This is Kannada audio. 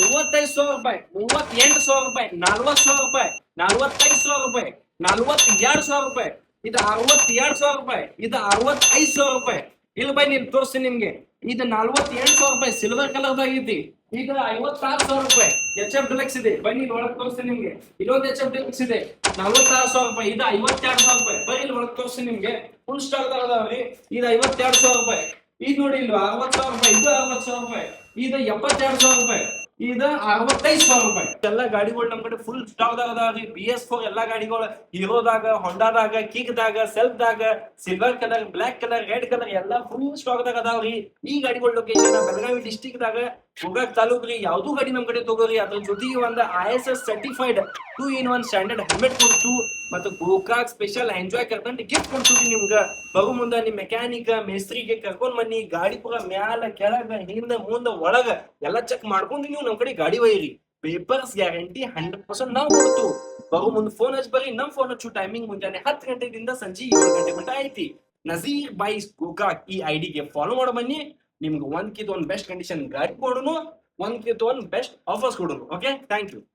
₹35,000, ₹38,000, ₹40,000, ₹45,000, ₹42,000, ಇದು ₹62,000, ಇದು ₹65,000. ಇಲ್ಲ ಬೈ ನೀನ್ ತೋರಿಸ್ತೀನಿ ನಿಮ್ಗೆ. ಇದು ₹48,000 ಸಿಲ್ವರ್ ಕಲರ್ ಆಗೈತಿ. ಈಗ ₹56,000 ಎಚ್ ಎಫ್ ಡಿಲಕ್ಸ್ ಇದೆ. ಬನ್ನಿ ಇಲ್ಲಿ ಒಳಗೆ ತೋರಿಸ್ತೀನಿ ನಿಮ್ಗೆ. ಇಲ್ಲೊಂದು ಎಚ್ ಎಫ್ ಡಿಲಕ್ಸ್ ಇದೆ, ₹46,000. ಇದು ₹52,000. ಬರೀ ಇಲ್ಲಿ ಒಳಗೆ ತೋರಿಸ್ತೀನಿ ನಿಮ್ಗೆ. ಫುಲ್ ಸ್ಟಾಕ್ ಅದಾವ್ರಿ. ಇದು ₹52,000. ಇದು ನೋಡಿ ಇಲ್ಲಿ ₹60,000, ಇದು ₹60,000, ಇದು ₹72,000, ಇದು ₹65,000. ಎಲ್ಲಾ ಗಾಡಿಗಳು ನಮ್ ಕಡೆ ಫುಲ್ ಸ್ಟಾಕ್ ದಾಗ ಅದಾವ್ರಿ. BS4 ಎಲ್ಲಾ ಗಾಡಿಗಳು ಹೀರೋದಾಗ, ಹೊಂಡಾದಾಗ, ಕಿಕ್ದಾಗ, ಸೆಲ್ಫ್ದಾಗ, silver colour, black colour, red colour ಎಲ್ಲಾ ಫುಲ್ ಸ್ಟಾಕ್ ದಾಗ ಅದಾವ್ರಿ. ಈ ಗಾಡಿಗಳ ಲೊಕೇಶನ್ ಬೆಳಗಾವಿ ಡಿಸ್ಟಿಕ್ ದಾಗ ಗೋಕಾಕ್ ತಾಲೂಕ್ರಿ. ಯಾವ್ದು ಗಾಡಿ ನಮ್ ಕಡೆ ತಗೋರಿ. ಅದ್ರ ಜೊತೆಗೆ ಒಂದು ISS certified 2-in-1 standard helmet ಕೊಡ್ತು. ಮತ್ತು ಗೋಕಾಕ್ ಸ್ಪೆಷಲ್ ಎಂಜಾಯ್ ಕರ್ಕೊಂಡು ಗಿಫ್ಟ್ ಕೊಡ್ತೀವಿ ನಿಮ್ಗ. ಬರು ಮುಂದ ನಿಮ್ ಮೆಕ್ಯಾನಿಕ್ ಮೇಸ್ತ್ರಿಗೆ ಕರ್ಕೊಂಡ್ ಬನ್ನಿ. ಗಾಡಿ ಪೂರ ಮ್ಯಾಲ ಕೆಳಗ ಹಿಂದ ಮುಂದ ಒಳಗ ಎಲ್ಲಾ ಚೆಕ್ ಮಾಡ್ಕೊಂಡು ನೀವು ನಮ್ ಕಡೆ ಗಾಡಿ ಒಯ್ಯಿರಿ. ಪೇಪರ್ಸ್ ಗ್ಯಾರಂಟಿ 100% ನಾವು ಕೊಡ್ತು. ಬರು ಮುಂದ್ ಫೋನ್ ಹಚ್ಚಿ ಬರ್ರಿ. ನಮ್ ಫೋನ್ ಹಚ್ಚು ಟೈಮಿಂಗ್ ಮುಂಜಾನೆ 10 ಗಂಟೆದಿಂದ ಸಂಜೆ 7 ಗಂಟೆ ಮಟ್ಟ ಐತಿ. ನಜೀರ್ ಬೈಸ್ ಗೋಕಾಕ್ ಈ ಐಡಿಗೆ ಫಾಲೋ ಮಾಡೋ ಬನ್ನಿ. ನಿಮ್ಗೆ ಒಂದ್ ಬೆಸ್ಟ್ ಕಂಡೀಷನ್ ಗಾಡಿ ಕೊಡೋನು, ಒಂದ್ ಬೆಸ್ಟ್ ಆಫರ್ಸ್ ಕೊಡೋನು. Okay, thank you.